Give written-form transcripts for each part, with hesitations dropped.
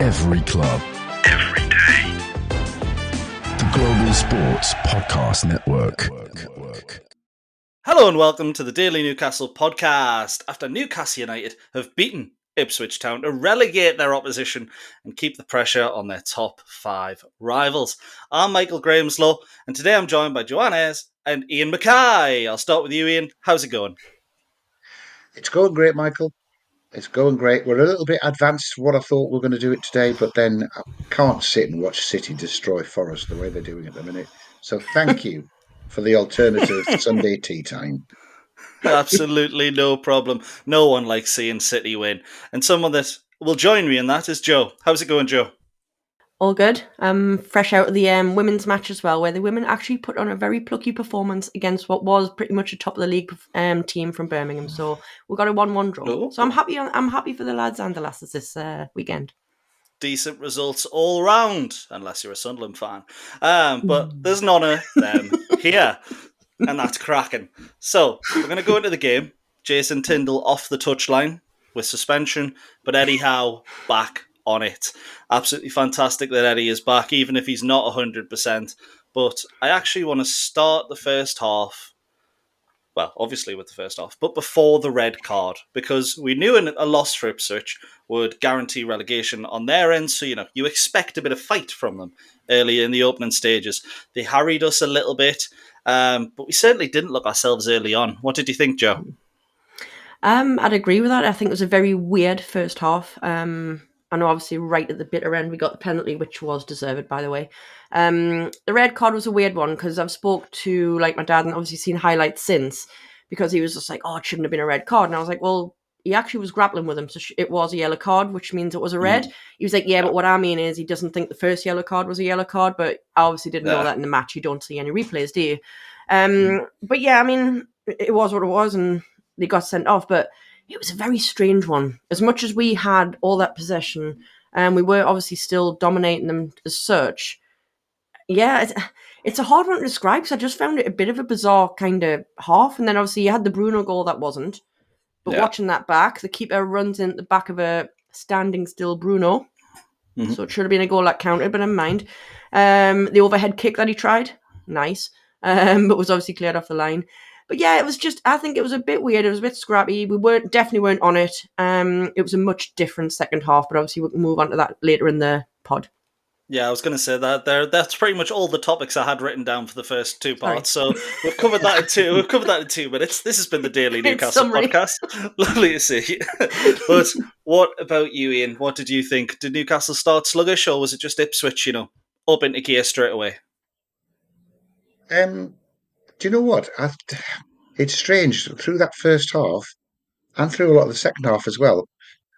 Every club. Every day. The Global Sports Podcast Network. Hello and welcome to the Daily Newcastle podcast. After Newcastle United have beaten Ipswich Town to relegate their opposition and keep the pressure on their top five rivals. I'm Michael Grahamslaw, and today I'm joined by Joanne Ayres and Iain Mackay. I'll start with you, Iain. How's it going? It's going great, Michael. It's going great. We're a little bit advanced to what I thought we were going to do it today, but then I can't sit and watch City destroy Forest the way they're doing at the minute. So thank you for the alternative Sunday tea time. Absolutely no problem. No one likes seeing City win. And someone that will join me in that is Jo. How's it going, Jo? All good. Fresh out of the women's match as well, where the women actually put on a very plucky performance against what was pretty much a top of the league team from Birmingham. So we got a 1-1 draw. Oh. So I'm happy for the lads and the lasses this weekend. Decent results all round, unless you're a Sunderland fan. But there's none of them here, and that's cracking. So we're going to go into the game. Jason Tindall off the touchline with suspension, but Eddie Howe back on it. Absolutely fantastic that Eddie is back, even if he's not 100%. But I actually want to start the first half, well, obviously with the first half, but before the red card, because we knew a loss for Ipswich would guarantee relegation on their end, so you expect a bit of fight from them early in the opening stages. They harried us a little bit, but we certainly didn't look ourselves early on. What did you think, Jo? I'd agree with that. I think it was a very weird first half. I know obviously right at the bitter end we got the penalty, which was deserved, by the way. The red card was a weird one because I've spoke to my dad and obviously seen highlights since, because he was just like, oh, it shouldn't have been a red card. And I was like, well, he actually was grappling with him, so it was a yellow card, which means it was a red. He was like, yeah, but what I mean is he doesn't think the first yellow card was a yellow card, but I obviously didn't know that in the match. You don't see any replays, do you? But yeah, I mean, it was what it was and they got sent off, but it was a very strange one. As much as we had all that possession, and we were obviously still dominating them as such. Yeah, it's a hard one to describe because I just found it a bit of a bizarre kind of half. And then obviously you had the Bruno goal that wasn't. But watching that back, the keeper runs in at the back of a standing still Bruno. Mm-hmm. So it should have been a goal that counted, but never mind. The overhead kick that he tried, nice. But was obviously cleared off the line. But yeah, it was just, I think it was a bit weird. It was a bit scrappy. We definitely weren't on it. It was a much different second half, but obviously we can move on to that later in the pod. Yeah, I was going to say that that's pretty much all the topics I had written down for the first two parts. So we've covered that in two. We've covered that in 2 minutes. This has been the Daily Newcastle podcast. Lovely to see. But what about you, Iain? What did you think? Did Newcastle start sluggish, or was it just Ipswich, up into gear straight away? Do you know what? It's strange. Through that first half and through a lot of the second half as well,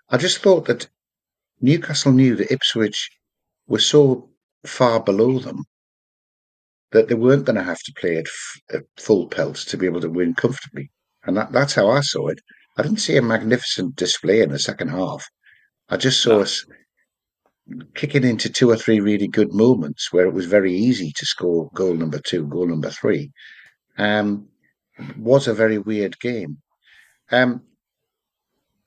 I just thought that Newcastle knew that Ipswich were so far below them that they weren't going to have to play at full pelt to be able to win comfortably. And that's how I saw it. I didn't see a magnificent display in the second half. I just saw us kicking into 2 or 3 really good moments where it was very easy to score goal number 2, goal number 3. Was a very weird game. I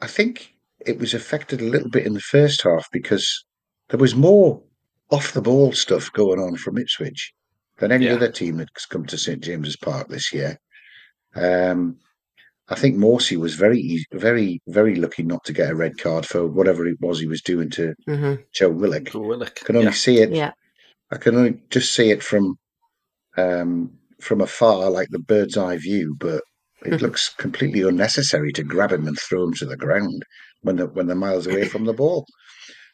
think it was affected a little bit in the first half because there was more off the ball stuff going on from Ipswich than any other team that's come to St James's Park this year. I think Morsey was very, very, very lucky not to get a red card for whatever it was he was doing to Joe Willock. I can only see it. Yeah. I can only just see it from afar, like the bird's eye view, but it looks completely unnecessary to grab him and throw him to the ground when they're miles away from the ball.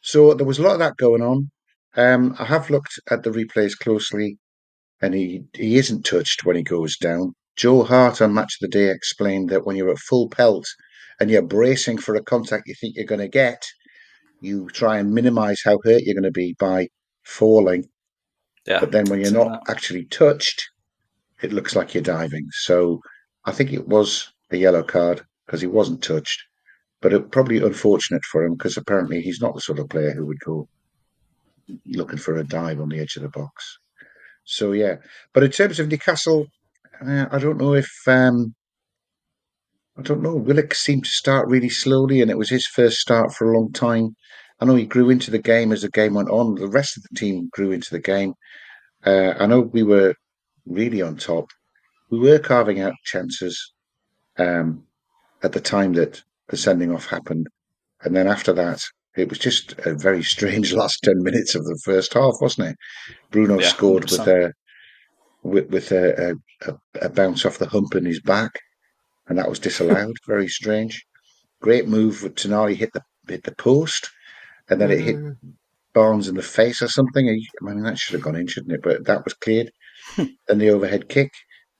So there was a lot of that going on. I have looked at the replays closely, and he isn't touched when he goes down. Joe Hart on Match of the Day explained that when you're at full pelt and you're bracing for a contact you think you're going to get, you try and minimise how hurt you're going to be by falling. Yeah, but then when you're not actually touched, it looks like you're diving. So I think it was a yellow card because he wasn't touched. But it probably unfortunate for him because apparently he's not the sort of player who would go looking for a dive on the edge of the box. So yeah, but in terms of Newcastle, I don't know if Willock seemed to start really slowly, and it was his first start for a long time. I know he grew into the game as the game went on. The rest of the team grew into the game. I know we were really on top. We were carving out chances um, at the time that the sending off happened, and then after that, it was just a very strange last 10 minutes of the first half, wasn't it? Bruno Yeah, scored with 100%. a bounce off the hump in his back, and that was disallowed. Very strange. Great move. Tonali hit the post, and then it hit Barnes in the face or something. I mean, that should have gone in, shouldn't it? But that was cleared. Then the overhead kick.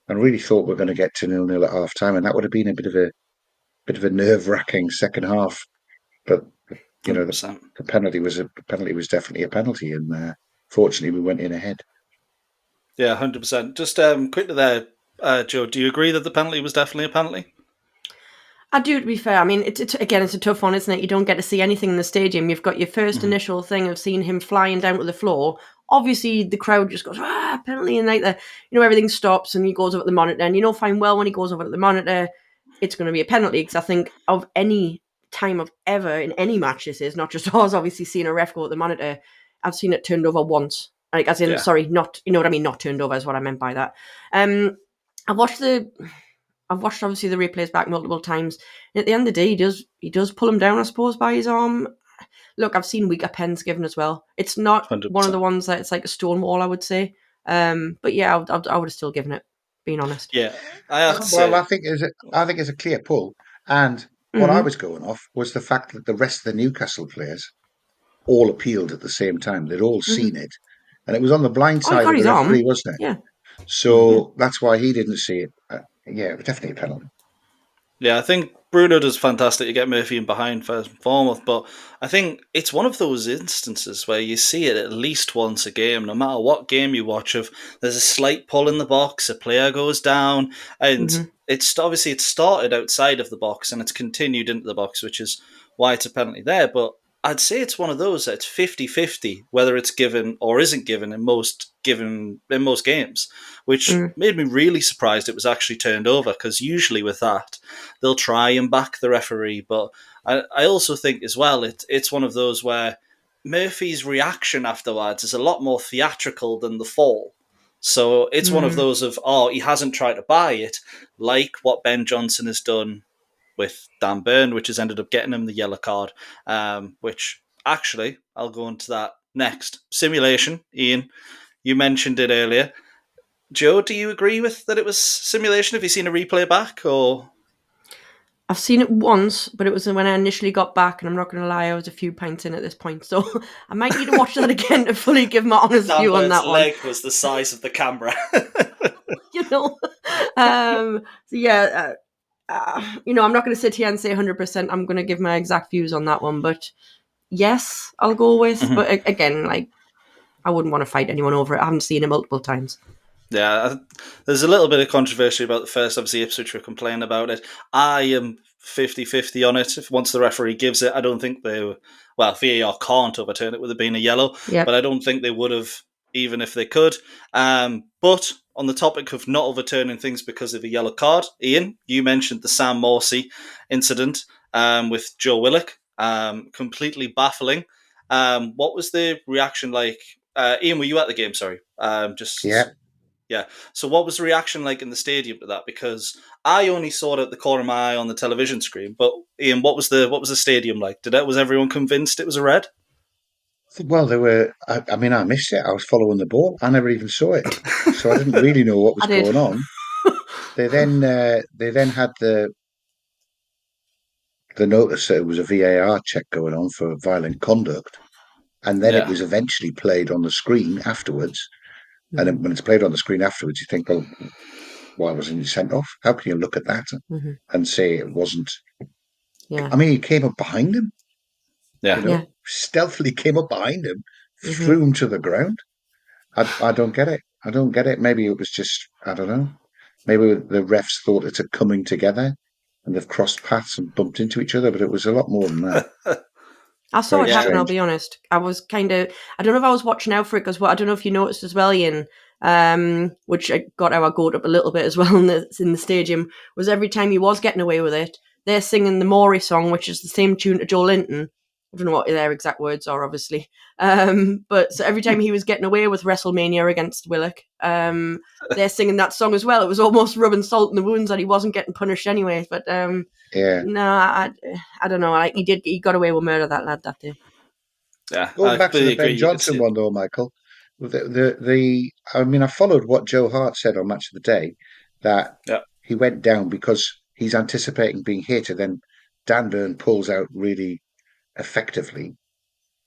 I really thought we were going to get to 0-0 at half time, and that would have been a bit of a nerve wracking second half. But you know, 100%. the penalty was definitely a penalty, and fortunately we went in ahead. Yeah, 100%. Just quickly there, Joe, do you agree that the penalty was definitely a penalty? I do, to be fair. I mean, it's a tough one, isn't it? You don't get to see anything in the stadium. You've got your first initial thing of seeing him flying down to the floor. Obviously, the crowd just goes, penalty, and everything stops, and he goes over to the monitor, and you know fine well when he goes over to the monitor, it's going to be a penalty, because I think of any time of ever in any match this is, not just ours, obviously seeing a ref go at the monitor, I've seen it turned over once. Like, as in, sorry, not, you know what I mean, not turned over is what I meant by that. I've watched obviously the replays back multiple times. And at the end of the day, he does pull him down, I suppose, by his arm. Look, I've seen weaker pens given as well. It's not 100%. one of the ones that it's like a stone wall, I would say. But yeah, I would have still given it, being honest. Yeah, I have to say. Well, I think it's a clear pull. And what I was going off was the fact that the rest of the Newcastle players all appealed at the same time. They'd all seen it, and it was on the blind Oh, he side got of the his referee, arm. wasn't it? Yeah. So that's why he didn't see it. Yeah, definitely a penalty. Yeah, I think Bruno does fantastic to get Murphy in behind first and foremost, but I think it's one of those instances where you see it at least once a game, no matter what game you watch of, there's a slight pull in the box, a player goes down, and it's obviously it started outside of the box and it's continued into the box, which is why it's a penalty there, but I'd say it's one of those that it's 50-50 whether it's given or isn't given in most games, which made me really surprised it was actually turned over, because usually with that they'll try and back the referee. But I also think as well it's one of those where Murphy's reaction afterwards is a lot more theatrical than the fall. So it's one of those of, he hasn't tried to buy it, like what Ben Johnson has done with Dan Burn, which has ended up getting him the yellow card, which actually, I'll go into that next. Simulation, Ian, you mentioned it earlier. Joe, do you agree with that it was simulation? Have you seen a replay back, or...? I've seen it once, but it was when I initially got back, and I'm not going to lie, I was a few pints in at this point, so I might need to watch that again to fully give my honest view on that one. leg was the size of the camera. You know? So yeah, I'm not going to sit here and say 100%. I'm going to give my exact views on that one, but yes, I'll go with. But again, like, I wouldn't want to fight anyone over it. I haven't seen it multiple times. Yeah, there's a little bit of controversy about the first. Obviously, Ipswich were complaining about it. I am 50-50 on it. If once the referee gives it, I don't think VAR can't overturn it with it being a yellow, but I don't think they would have, even if they could. But on the topic of not overturning things because of a yellow card, Ian, you mentioned the Sam Morsey incident with Joe Willock. Completely baffling. What was the reaction like? Ian, were you at the game? Sorry. Yeah. So what was the reaction like in the stadium to that? Because I only saw it at the corner of my eye on the television screen. But Ian, what was the stadium like? Was everyone convinced it was a red? Well, they were. I mean, I missed it. I was following the ball. I never even saw it, so I didn't really know what was going on. They then had the notice that it was a VAR check going on for violent conduct, and then it was eventually played on the screen afterwards. And then when it's played on the screen afterwards, you think, well, why wasn't he sent off? How can you look at that and say it wasn't? Yeah. I mean, he came up behind him. Yeah. Stealthily came up behind him, threw him to the ground. I don't get it. I don't get it. Maybe it was just, I don't know. Maybe the refs thought it's a coming together and they've crossed paths and bumped into each other, but it was a lot more than that. I saw it happen, I'll be honest. I was I don't know if I was watching out for it, because I don't know if you noticed as well, Ian, which got our goat up a little bit as well in the stadium, was every time he was getting away with it, they're singing the Maury song, which is the same tune to Joe Linton, I don't know what their exact words are, obviously. But so every time he was getting away with WrestleMania against Willock, they're singing that song as well. It was almost rubbing salt in the wounds that he wasn't getting punished anyway. But no, I don't know. Like he got away with murder, that lad, that day. Yeah, Going I back to the completely Ben agree. You could Johnson see one though, Michael. I mean, I followed what Joe Hart said on Match of the Day that yeah, he went down because he's anticipating being hit, and then Dan Burn pulls out really effectively.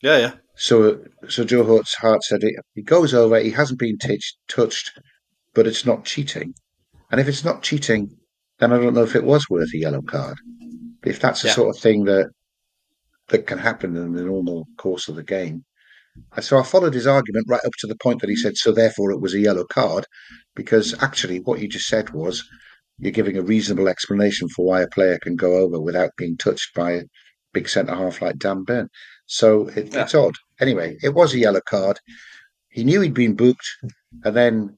yeah. So Joe Hart said he goes over, he hasn't been touched, but it's not cheating. And if it's not cheating, then I don't know if it was worth a yellow card. If that's the Yeah. sort of thing that can happen in the normal course of the game. So I followed his argument right up to the point that he said, so therefore it was a yellow card, because actually what you just said was you're giving a reasonable explanation for why a player can go over without being touched by a big centre half like Dan Burn. So Yeah. it's odd. Anyway, it was a yellow card. He knew he'd been booked, and then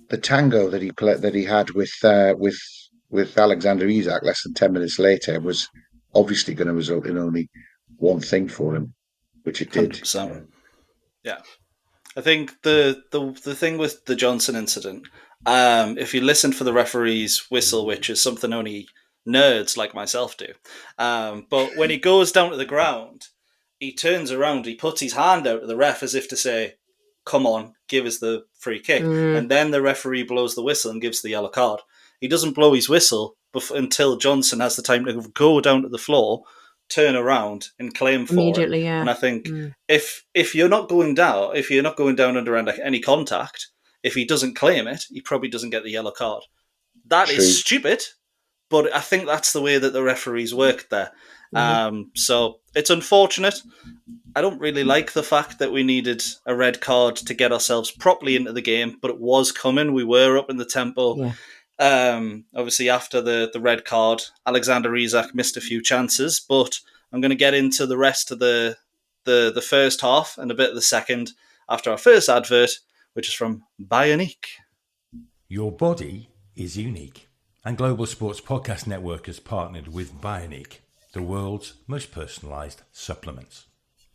the tango that he had with Alexander Isak less than 10 minutes later was obviously going to result in only one thing for him, which it did. 100%. Yeah. I think the thing with the Johnson incident, if you listen for the referee's whistle, which is something only nerds like myself do, but when he goes down to the ground, he turns around, he puts his hand out to the ref as if to say, come on, give us the free kick. And then the referee blows the whistle and gives the yellow card. He doesn't blow his whistle until Johnson has the time to go down to the floor, turn around and claim for Immediately, it. yeah. And I think if you're not going down under any contact, if he doesn't claim it, he probably doesn't get the yellow card. That True. is stupid, but I think that's the way that the referees worked there. So it's unfortunate. I don't really like the fact that we needed a red card to get ourselves properly into the game, but it was coming. We were up in the tempo. Yeah. Obviously, after the red card, Alexander Isak missed a few chances, but I'm going to get into the rest of the first half and a bit of the second after our first advert, which is from Bioniq. Your body is unique, and Global Sports Podcast Network has partnered with Bioniq, the world's most personalised supplements.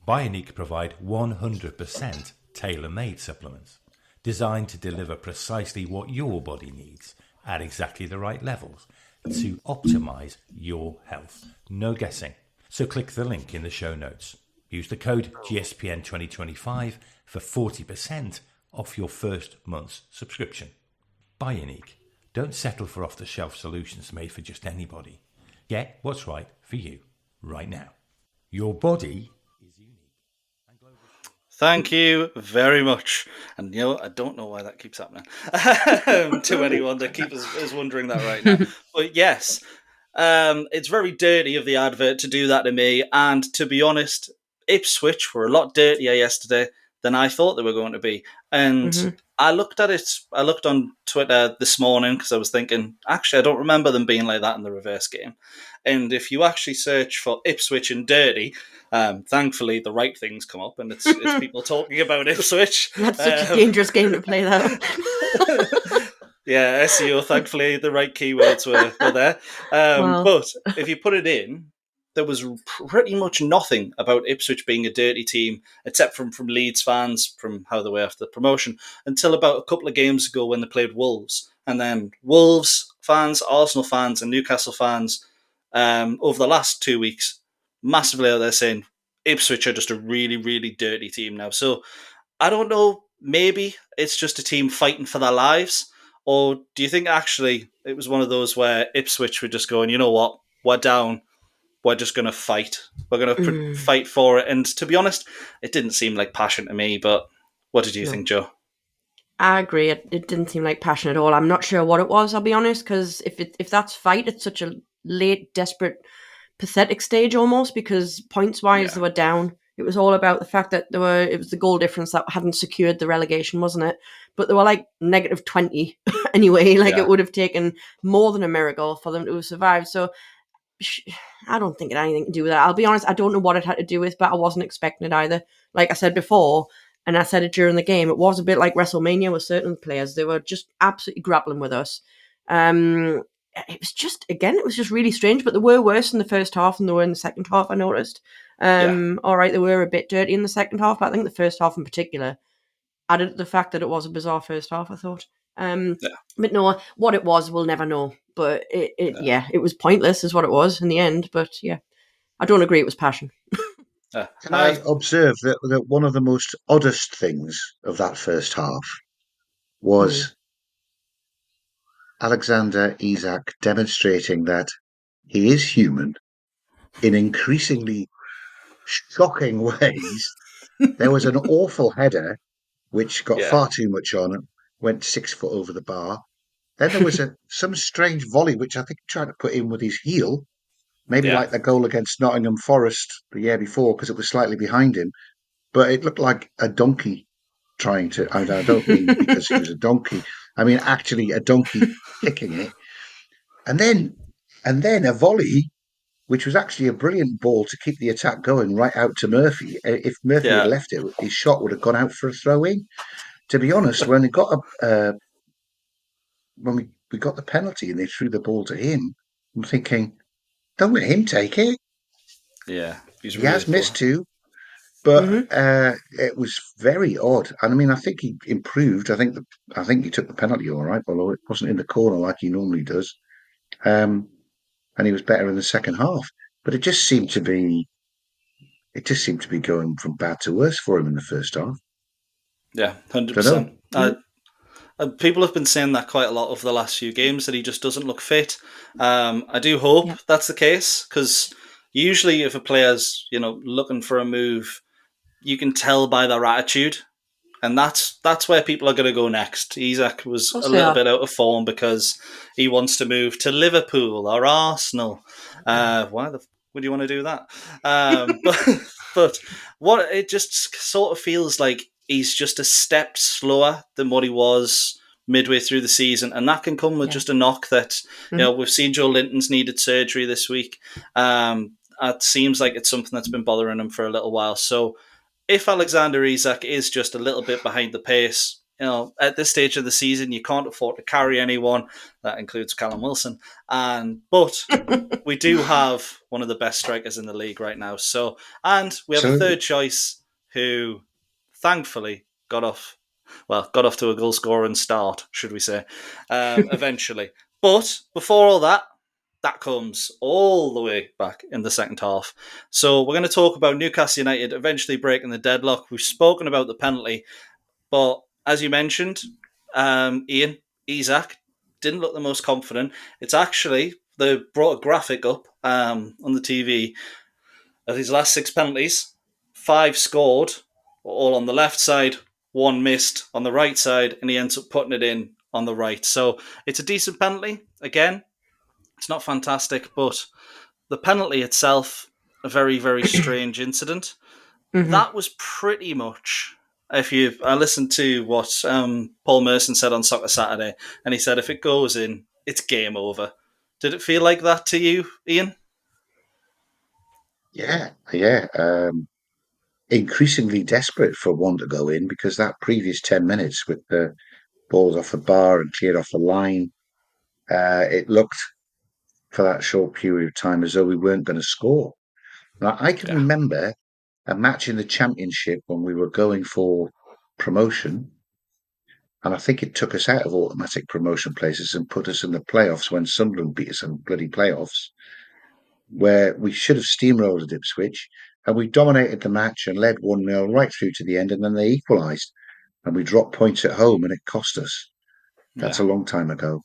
Bioniq provide 100% tailor-made supplements designed to deliver precisely what your body needs at exactly the right levels to optimise your health. No guessing. So click the link in the show notes. Use the code GSPN 2025 for 40% off your first month's subscription. Bioniq. Don't settle for off-the-shelf solutions made for just anybody. Get what's right for you right now. Your body is unique. Thank you very much. And I don't know why that keeps happening to anyone that is wondering that right now. But yes, it's very dirty of the advert to do that to me. And to be honest, Ipswich were a lot dirtier yesterday than I thought they were going to be. And I looked at it. I looked on Twitter this morning because I was thinking, actually, I don't remember them being like that in the reverse game. And if you actually search for Ipswich and dirty, thankfully the right things come up, and it's people talking about Ipswich. That's such a dangerous game to play, though. Yeah, SEO. Thankfully, the right keywords were there. Wow. But if you put it in, there was pretty much nothing about Ipswich being a dirty team, except from Leeds fans, from how they were after the promotion, until about a couple of games ago when they played Wolves. And then Wolves fans, Arsenal fans, and Newcastle fans, over the last 2 weeks, massively out there saying Ipswich are just a really, really dirty team now. So I don't know, maybe it's just a team fighting for their lives. Or do you think actually it was one of those where Ipswich were just going, you know what, we're down, we're just going to fight. We're going to fight for it. And to be honest, it didn't seem like passion to me. But what did you think, Joe? I agree. It didn't seem like passion at all. I'm not sure what it was, I'll be honest, because if that's fight, it's such a late, desperate, pathetic stage almost, because points-wise they were down. It was all about the fact that it was the goal difference that hadn't secured the relegation, wasn't it? But they were like negative 20 anyway. It would have taken more than a miracle for them to have survived. So I don't think it had anything to do with that. I'll be honest, I don't know what it had to do with, but I wasn't expecting it either. Like I said before, and I said it during the game, it was a bit like WrestleMania with certain players. They were just absolutely grappling with us. it was just really strange. But they were worse in the first half than they were in the second half. I noticed. All right, they were a bit dirty in the second half, but I think the first half in particular added to the fact that it was a bizarre first half. I thought. But no, what it was, we'll never know. But it was pointless, is what it was in the end. But yeah, I don't agree. It was passion. Can I observe that one of the most oddest things of that first half was Alexander Isak demonstrating that he is human in increasingly shocking ways. There was an awful header which got far too much on it, went 6 foot over the bar. Then there was some strange volley which I think he tried to put in with his heel, maybe like the goal against Nottingham Forest the year before because it was slightly behind him. But it looked like a donkey trying to. I don't mean because he was a donkey. I mean actually a donkey kicking it, and then a volley, which was actually a brilliant ball to keep the attack going right out to Murphy. If Murphy had left it, his shot would have gone out for a throw in. To be honest, when we got we got the penalty and they threw the ball to him, I'm thinking, don't let him take it. Yeah, he has missed 2. But it was very odd, and I mean, I think he improved. I think he took the penalty all right, although it wasn't in the corner like he normally does. And he was better in the second half. But it just seemed to be going from bad to worse for him in the first half. Yeah, 100%. People have been saying that quite a lot over the last few games, that he just doesn't look fit. I do hope that's the case, because usually if a player's looking for a move, you can tell by their attitude, and that's where people are going to go next. Isak was a little bit out of form because he wants to move to Liverpool or Arsenal. Why would you want to do that? But what it just sort of feels like, he's just a step slower than what he was midway through the season, and that can come with just a knock that we've seen. Joe Linton's needed surgery this week. It seems like it's something that's been bothering him for a little while. So if Alexander Isak is just a little bit behind the pace, at this stage of the season, you can't afford to carry anyone. That includes Callum Wilson. But we do have one of the best strikers in the league right now. So, and we have a third choice who, thankfully, got off to a goal-scoring start, should we say, eventually. But before all that comes all the way back in the second half. So we're going to talk about Newcastle United eventually breaking the deadlock. We've spoken about the penalty, but as you mentioned, Ian, Isak didn't look the most confident. It's actually, they brought a graphic up on the TV of his last 6 penalties. 5 scored, all on the left side, 1 missed on the right side, and he ends up putting it in on the right. So it's a decent penalty. Again, it's not fantastic, but the penalty itself, a very, very strange incident. That was pretty much, I listened to what Paul Merson said on Soccer Saturday, and he said if it goes in, it's game over. Did it feel like that to you, Ian? Yeah. Increasingly desperate for one to go in, because that previous 10 minutes with the balls off the bar and cleared off the line, it looked for that short period of time as though we weren't going to score. Now, I can remember a match in the Championship when we were going for promotion, and I think it took us out of automatic promotion places and put us in the playoffs when Sunderland beat us in bloody playoffs, where we should have steamrolled Ipswich, and we dominated the match and led 1-0 right through to the end, and then they equalised, and we dropped points at home, and it cost us. That's a long time ago.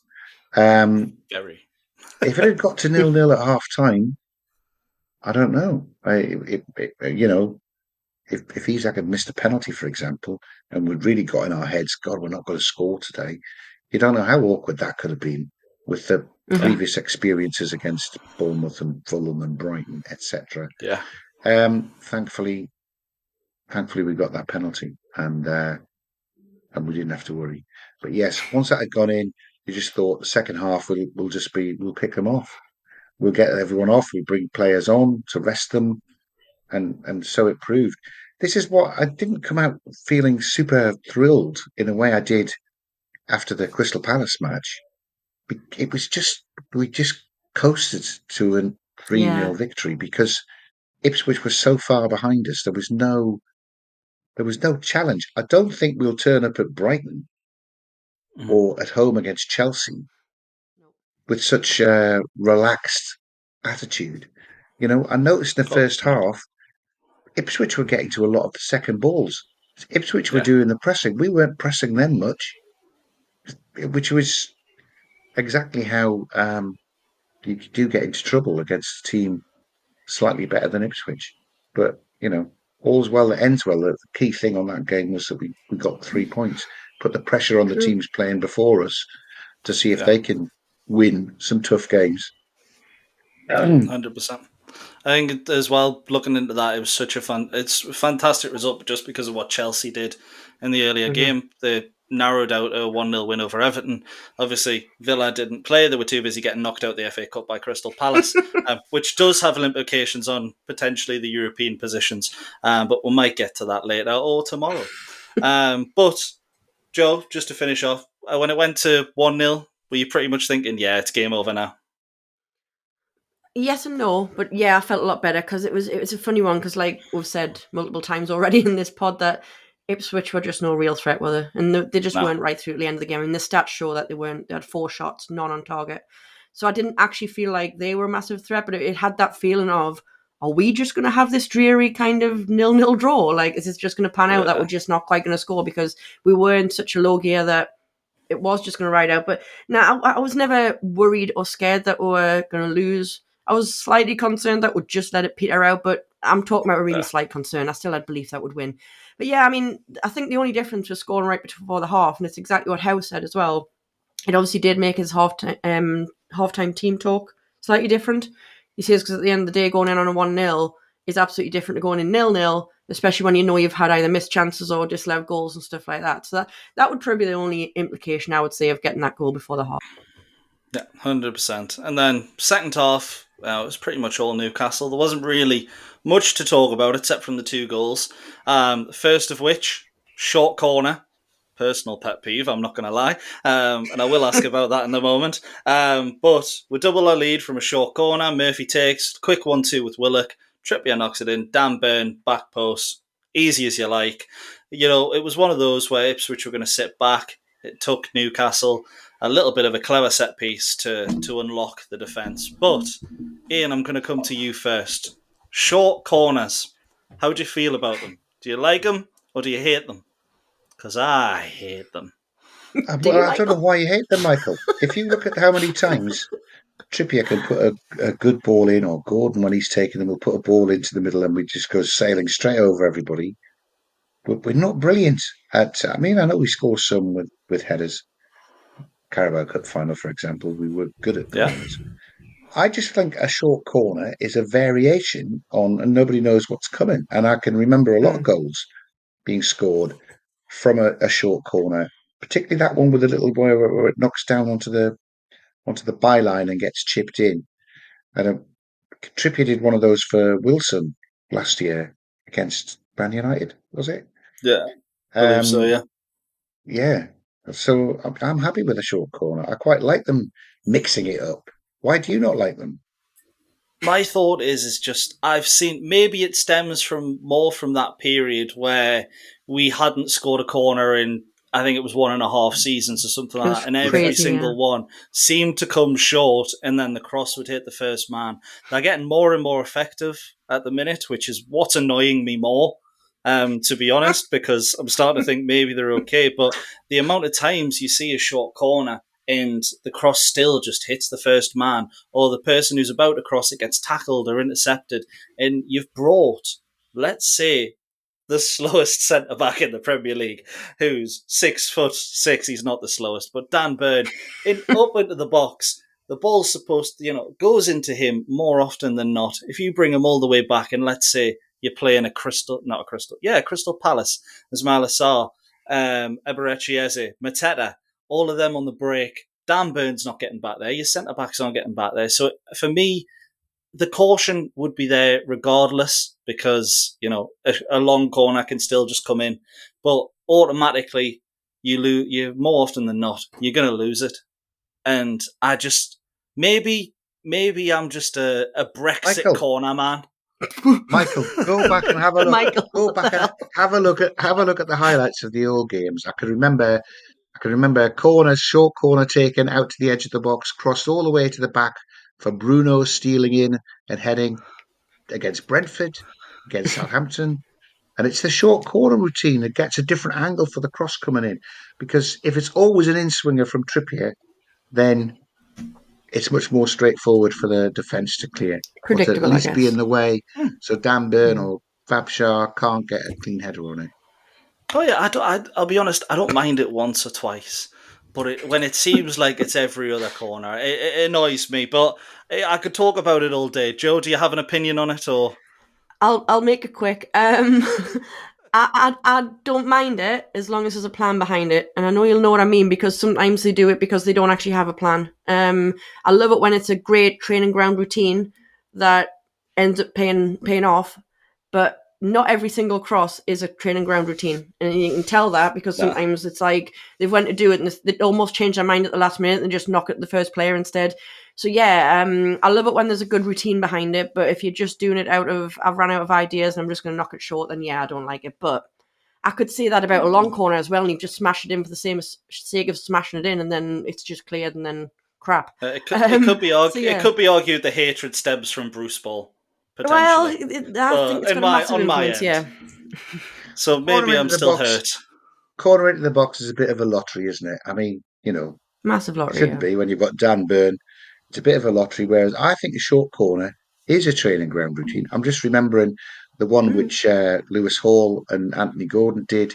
Very. If it had got to 0-0 at half time, I don't know. If Isak had missed a penalty, for example, and we'd really got in our heads, God, we're not going to score today, you don't know how awkward that could have been with the previous experiences against Bournemouth and Fulham and Brighton, etc. Yeah. Thankfully, we got that penalty, and we didn't have to worry. But yes, once that had gone in, you just thought the second half we'll pick them off. We'll get everyone off. We'll bring players on to rest them, and so it proved. This is what I didn't come out feeling super thrilled in the way I did after the Crystal Palace match. it was just we just coasted to a 3-0 victory because Ipswich was so far behind us. There was no challenge. I don't think we'll turn up at Brighton or at home against Chelsea with such a relaxed attitude. I noticed in the first half, Ipswich were getting to a lot of the second balls. Ipswich were Yeah. doing the pressing. We weren't pressing them much, which was exactly how you do get into trouble against a team slightly better than Ipswich. But, all's well that ends well. The key thing on that game was that we got 3 points, put the pressure on the True. teams playing before us to see if Yeah. they can win some tough games. 100%. I think as well, looking into that, it was such it's a fantastic result just because of what Chelsea did in the earlier game. They narrowed out a 1-0 win over Everton. Obviously, Villa didn't play. They were too busy getting knocked out the FA Cup by Crystal Palace, which does have implications on potentially the European positions. But we might get to that later or tomorrow. But, Joe, just to finish off, when it went to 1-0, were you pretty much thinking, yeah, it's game over now? Yes and no, but yeah, I felt a lot better because it was a funny one because, like we've said multiple times already in this pod, that Ipswich were just no real threat, were they? And they just weren't right through to the end of the game. And the stats show that they weren't. They had 4 shots, none on target. So I didn't actually feel like they were a massive threat, but it had that feeling of, are we just going to have this dreary kind of 0-0 draw? Like, is this just going to pan out that we're just not quite going to score because we were in such a low gear that it was just going to ride out? But no, I was never worried or scared that we were going to lose. I was slightly concerned that would just let it peter out, but I'm talking about a really slight concern. I still had belief that would win. But yeah, I mean, I think the only difference was scoring right before the half, and it's exactly what Howe said as well. It obviously did make his halftime team talk slightly different. He says because at the end of the day, going in on a 1-0 is absolutely different to going in 0-0, especially when you know you've had either missed chances or disallowed goals and stuff like that. So that would probably be the only implication I would say of getting that goal before the half. Yeah, 100%. And then second half, it was pretty much all Newcastle. There wasn't really much to talk about except from the 2 goals. First of which, short corner. Personal pet peeve, I'm not going to lie. And I will ask about that in a moment. But we double our lead from a short corner. Murphy takes, quick 1-2 with Willock. Trippier knocks it in. Dan Burn, back post. Easy as you like. It was one of those where Ipswich were going to sit back. It took Newcastle a little bit of a clever set piece to unlock the defence. But, Ian, I'm going to come to you first. Short corners. How do you feel about them? Do you like them or do you hate them? Because I hate them. I don't know why you hate them, Michael. If you look at how many times Trippier can put a good ball in, or Gordon, when he's taken them, will put a ball into the middle and we just go sailing straight over everybody. We're not brilliant at. I mean, I know we score some with headers. Carabao Cup final, for example, we were good at corners. I just think a short corner is a variation on, and nobody knows what's coming. And I can remember a lot of goals being scored from a short corner, particularly that one with the little boy where it knocks down onto the byline and gets chipped in. And Trippier did one of those for Wilson last year against Man United, was it? Yeah, I believe so, yeah. Yeah. So I'm happy with a short corner. I quite like them mixing it up. Why do you not like them? My thought is just I've seen, maybe it stems from that period where we hadn't scored a corner in, I think it was 1.5 seasons or something like that, and every single one seemed to come short, and then the cross would hit the first man. They're getting more and more effective at the minute, which is what's annoying me more, to be honest, because I'm starting to think maybe they're okay, but the amount of times you see a short corner and the cross still just hits the first man, or the person who's about to cross it gets tackled or intercepted, and you've brought, let's say, the slowest centre-back in the Premier League, who's 6'6", he's not the slowest, but Dan Burn, up into the box, the ball's supposed to, goes into him more often than not. If you bring him all the way back, and let's say you're playing Crystal Palace, as Malassar, Eberechi Eze, Mateta, all of them on the break. Dan Burn's not getting back there. Your centre-backs aren't getting back there. So for me, the caution would be there regardless because, a long corner can still just come in. But automatically, you more often than not, you're going to lose it. and I just maybe I'm just a Brexit Michael. corner man. Michael, go back and have a look. Michael, Go back and have a look at the highlights of the old games. I can remember a corner, short corner taken out to the edge of the box, crossed all the way to the back for Bruno stealing in and heading against Brentford, against Southampton. And it's the short corner routine that gets a different angle for the cross coming in. Because if it's always an in-swinger from Trippier, then it's much more straightforward for the defence to clear, or to at predictable, I least be guess. in the way, so Dan Burn or Fabshar can't get a clean header on it. Oh yeah, I'll be honest. I don't mind it once or twice, but when it seems like it's every other corner, it annoys me. But I could talk about it all day. Joe, do you have an opinion on it, or? I'll make it quick. I don't mind it as long as there's a plan behind it, and I know you'll know what I mean, because sometimes they do it because they don't actually have a plan. I love it when it's a great training ground routine that ends up paying off, but not every single cross is a training ground routine, and you can tell that because sometimes it's like they've went to do it and they almost change their mind at the last minute and just knock at the first player instead. So yeah, I love it when there's a good routine behind it. But if you're just doing it out of I've run out of ideas and I'm just going to knock it short, then yeah, I don't like it. But I could see that about a long corner as well, and you've just smashed it in for the same sake of smashing it in, and then it's just cleared, and then crap. It could be argued. So, yeah. It could be argued the hatred stems from Bruce Ball. Well, I Potentially. think it's got a massive influence, yeah. So maybe I'm still hurt. Corner into the box is a bit of a lottery, isn't it? I mean, Massive it lottery, shouldn't be when you've got Dan Burn. It's a bit of a lottery, whereas I think a short corner is a training ground routine. I'm just remembering the one which Lewis Hall and Anthony Gordon did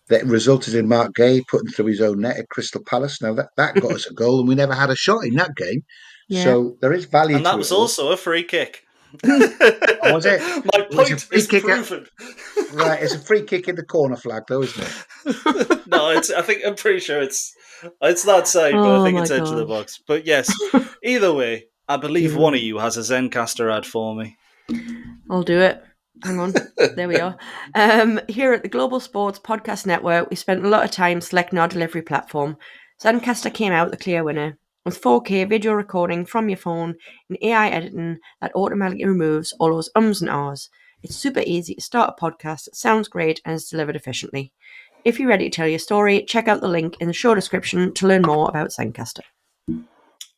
that resulted in Mark Gay putting through his own net at Crystal Palace. Now, that got us a goal, and we never had a shot in that game. Yeah. So there is value And that to was it all. also a free kick. Oh, was it? My It was a point free is kick proven. Right, it's a free kick in the corner flag, though, isn't it? No, I'm pretty sure it's that side, but I think it's edge of the box. But yes, either way, I believe one of you has a Zencastr ad for me. I'll do it. Hang on. There we are. Here at the Global Sports Podcast Network, we spent a lot of time selecting our delivery platform. Zencastr came out the clear winner, with 4K video recording from your phone and AI editing that automatically removes all those ums and ahs. It's super easy to start a podcast, it sounds great, and is delivered efficiently. If you're ready to tell your story, check out the link in the show description to learn more about Zencastr.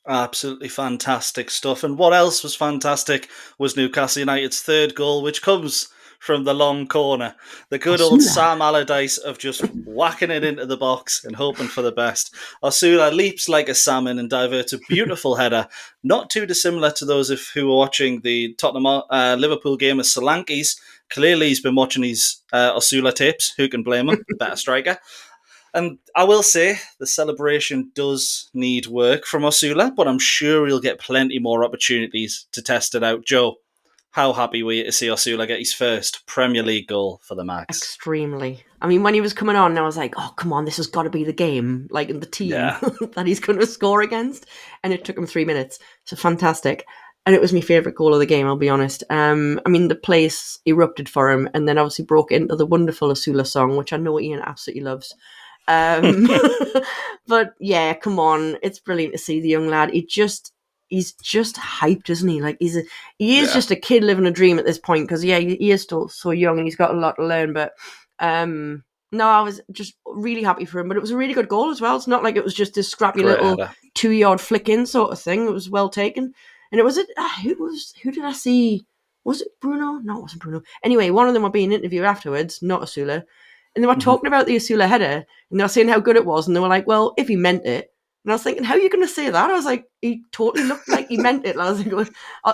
Absolutely fantastic stuff. And what else was fantastic was Newcastle United's third goal, which comes from the long corner. The good old Sam Allardyce of just whacking it into the box and hoping for the best. Osula leaps like a salmon and diverts a beautiful header, not too dissimilar to those who were watching the Tottenham Liverpool game as Solankis. Clearly he's been watching his Osula tapes. Who can blame him? The better striker. And I will say the celebration does need work from Osula, but I'm sure he'll get plenty more opportunities to test it out. Joe, how happy were you to see Osula get his first Premier League goal for the Max? Extremely. I mean, when he was coming on, I was like, oh, come on, this has got to be the game, like in the team that he's going to score against. And it took him 3 minutes. So fantastic. And it was my favourite goal of the game, I'll be honest. I mean, the place erupted for him and then obviously broke into the wonderful Osula song, which I know Ian absolutely loves. But yeah, come on, it's brilliant to see the young lad. He's just hyped, isn't he? Like he is just a kid living a dream at this point, because he is still so young and he's got a lot to learn. But no, I was just really happy for him. But it was a really good goal as well. It's not like it was just this scrappy little 2-yard flick in sort of thing. It was well taken, and it was who did I see? Was it Bruno? No, it wasn't Bruno. Anyway, one of them were being interviewed afterwards, not Osula. And they were talking about the Osula header, and they were saying how good it was, and they were like, well, if he meant it. And I was thinking, how are you going to say that? I was like, he totally looked like he meant it. And I was like,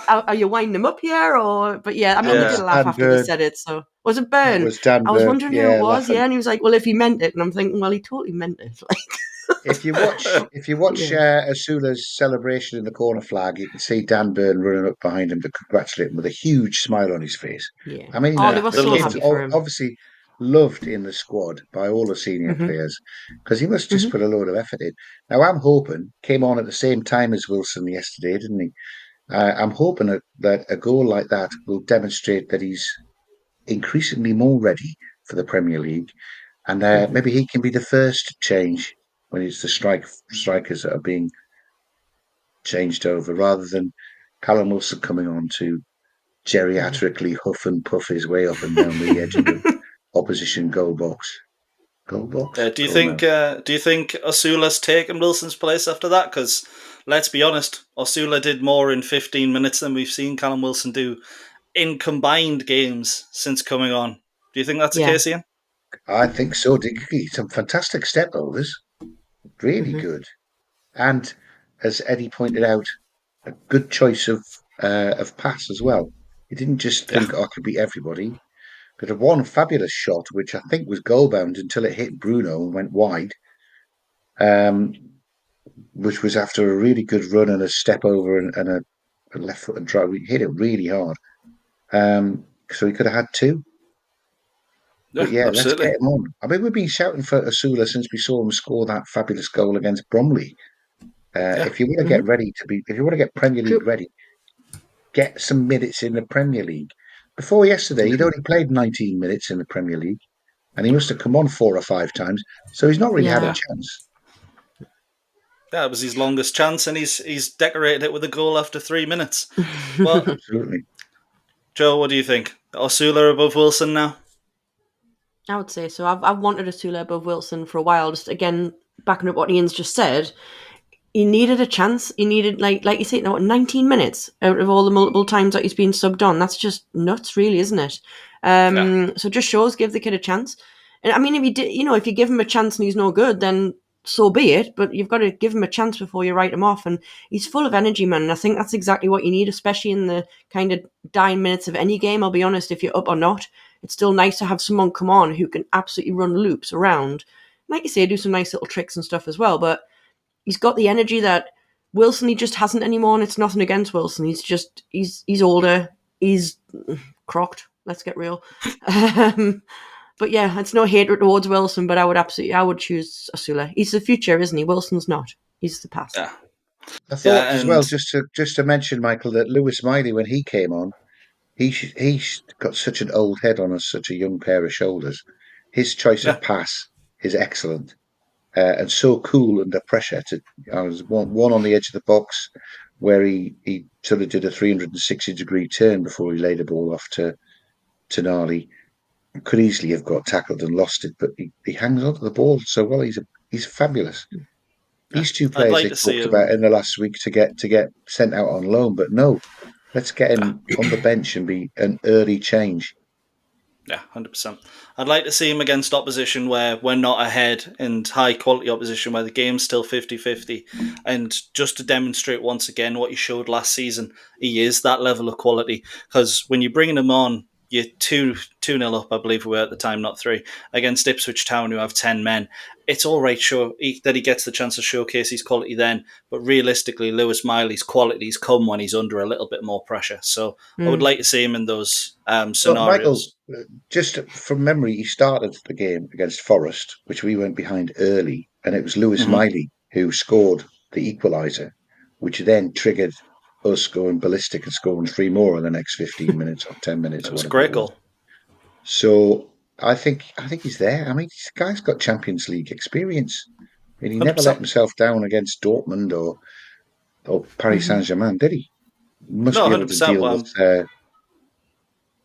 are you winding him up here? But yeah, I mean, they did laugh after they said it. So was it Byrne? It was Dan I was Byrne, wondering who it was. laughing. Yeah, and he was like, well, if he meant it. And I'm thinking, well, he totally meant it. If you watch Osula's celebration in the corner flag, you can see Dan Byrne running up behind him to congratulate him with a huge smile on his face. Yeah. I mean, they were so happy for him. Obviously loved in the squad by all the senior players, because he must just put a load of effort in. Now, I'm hoping, came on at the same time as Wilson yesterday, didn't he? I'm hoping that a goal like that will demonstrate that he's increasingly more ready for the Premier League, and maybe he can be the first change when it's the strikers that are being changed over, rather than Callum Wilson coming on to geriatrically huff and puff his way up and down the edge of the opposition goal box. Goal box? Do you Goal think? mouth. Do you think Osula's taken Wilson's place after that? Because let's be honest, Osula did more in 15 minutes than we've seen Callum Wilson do in combined games since coming on. Do you think that's the Yeah. case, Ian? I think so. Some fantastic step overs, really Mhm. good, and as Eddie pointed out, a good choice of pass as well. He didn't just Yeah. think, "Oh, I could beat everybody." But had one fabulous shot, which I think was goal bound until it hit Bruno and went wide, um, which was after a really good run and a step over and a left foot and drive. He hit it really hard. So he could have had two. Yeah, But yeah, let's absolutely. get him on. I mean, we've been shouting for Asula since we saw him score that fabulous goal against Bromley. Yeah. If you want to get ready if you want to get Premier League True. ready, get some minutes in the Premier League. Before yesterday, he'd only played 19 minutes in the Premier League, and he must have come on 4 or 5 times. So he's not really had a Yeah. chance. That was his longest chance, and he's decorated it with a goal after 3 minutes. Well, Absolutely. Joe, what do you think? Osula above Wilson now? I would say so. I've wanted Asula above Wilson for a while. Just again, backing up what Ian's just said, he needed a chance. He needed, like you say, 19 minutes out of all the multiple times that he's been subbed on. That's just nuts, really, isn't it? Yeah. So just shows give the kid a chance. And I mean, if you did, if you give him a chance and he's no good, then so be it. But you've got to give him a chance before you write him off. And he's full of energy, man. And I think that's exactly what you need, especially in the kind of dying minutes of any game. I'll be honest, if you're up or not, it's still nice to have someone come on who can absolutely run loops around. Like you say, do some nice little tricks and stuff as well. But he's got the energy that Wilson he just hasn't anymore, and it's nothing against Wilson. He's older, he's crocked. Let's get real. But yeah, it's no hatred towards Wilson, but I would choose Asula. He's the future, isn't he? Wilson's not. He's the past. Yeah. I thought Yeah, as well, and just to mention, Michael, that Lewis Miley, when he came on, he's got such an old head on such a young pair of shoulders. His choice yeah, of pass is excellent. And so cool under pressure. I was one on the edge of the box where he sort of did a 360-degree turn before he laid the ball off to Tonali. Could easily have got tackled and lost it, but he hangs on to the ball so well. He's fabulous. yeah. These two I'd players like they to see talked about him. in the last week to get sent out on loan, but no, let's get him on the bench and be an early change. Yeah, 100%. I'd like to see him against opposition where we're not ahead and high quality opposition where the game's still 50-50. And just to demonstrate once again what he showed last season, he is that level of quality. Because when you're bringing him on, you're 2-0 up, I believe we were at the time, not 3, against Ipswich Town, who have 10 men. It's all right, sure, that he gets the chance to showcase his quality then. But realistically, Lewis Miley's qualities come when he's under a little bit more pressure. So I would like to see him in those Well, Michael, scenarios. just from memory, he started the game against Forest, which we went behind early, and it was Lewis Mm-hmm. Miley who scored the equaliser, which then triggered us going ballistic and scoring 3 more in the next 15 minutes or 10 minutes It or was a whatever it great was. goal. So I think he's there. I mean, this guy's got Champions League experience. I mean, he never let 100%. himself down against Dortmund or Paris Mm-hmm. Saint-Germain, did he? Must No, be able to 100%. deal with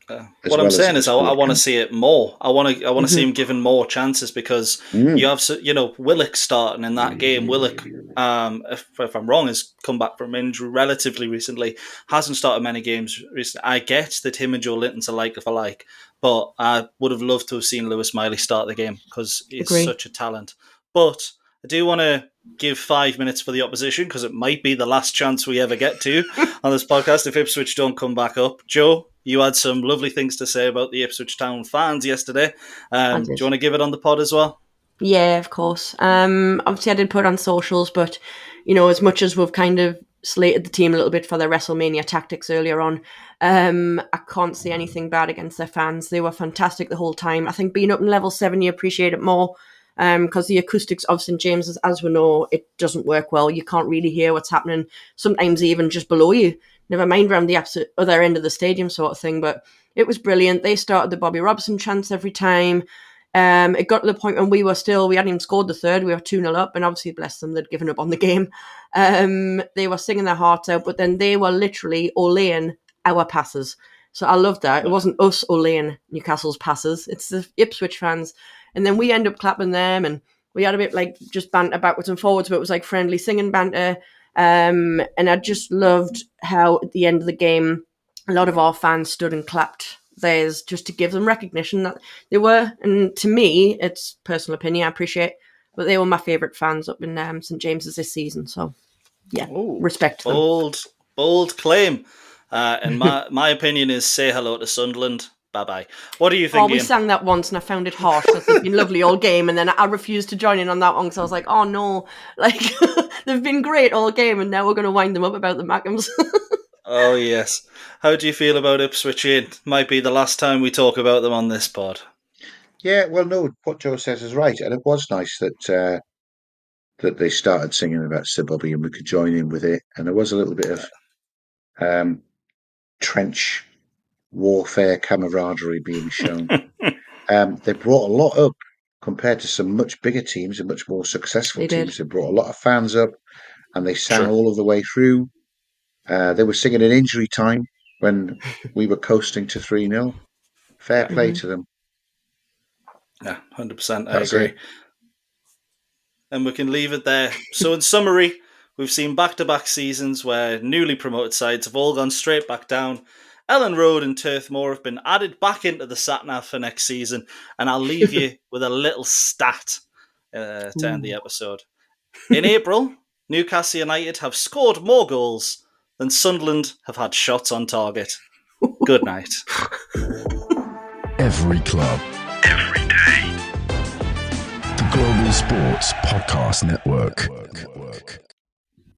as What I'm well saying is, as I Willock want to can. see it more. I want to see Mm-hmm. him given more chances because you Mm. have, Willock starting in that game. Willock, if I'm wrong, has come back from injury relatively recently. Hasn't started many games recently. I get that him and Joe Linton's alike if I like, but I would have loved to have seen Lewis Miley start the game because he's Agree. such a talent. But I do want to give 5 minutes for the opposition because it might be the last chance we ever get to on this podcast if Ipswich don't come back up. Joe, you had some lovely things to say about the Ipswich Town fans yesterday. I Do did. you want to give it on the pod as well? Yeah, of course. Obviously, I did put it on socials, but as much as we've kind of slated the team a little bit for their WrestleMania tactics earlier on, I can't see anything bad against their fans. They were fantastic the whole time. I think being up in level 7, you appreciate it more because the acoustics of St James's, as we know, it doesn't work well. You can't really hear what's happening. Sometimes even just below you. Never mind around the absolute other end of the stadium, sort of thing. But it was brilliant. They started the Bobby Robson chants every time. It got to the point when we hadn't even scored the third, we were 2-0 up, and obviously, bless them, they'd given up on the game. They were singing their hearts out, but then they were literally olaying our passes. So I loved that. It wasn't us olaying Newcastle's passes, it's the Ipswich fans. And then we end up clapping them, and we had a bit like just banter backwards and forwards, but it was like friendly singing banter. And I just loved how at the end of the game, a lot of our fans stood and clapped theirs just to give them recognition that they were, and to me, it's personal opinion, I appreciate, but they were my favourite fans up in St James's this season. So, yeah, respect them. Bold claim. And my opinion is say hello to Sunderland. Bye-bye. What do you think, we Iain? sang that once and I found it harsh. They've been lovely all game, and then I refused to join in on that one because I was like, oh no, like they've been great all game and now we're going to wind them up about the Mackhams. Oh, yes. How do you feel about Ipswich, Iain? Might be the last time we talk about them on this pod. Yeah, well, no, what Joe says is right, and it was nice that that they started singing about Sir Bobby and we could join in with it, and there was a little bit of trench warfare camaraderie being shown. They brought a lot up compared to some much bigger teams and much more successful teams. They brought a lot of fans up, and they sang all of the way through. They were singing in injury time when we were coasting to 3-0. Fair play to them. Yeah, 100%. I agree. And we can leave it there. So in summary, we've seen back-to-back seasons where newly promoted sides have all gone straight back down. Ellen Road and Turfmoor have been added back into the sat-nav for next season. And I'll leave you with a little stat to end the episode. In April, Newcastle United have scored more goals than Sunderland have had shots on target. Good night. Every club, every day. The Global Sports Podcast Network.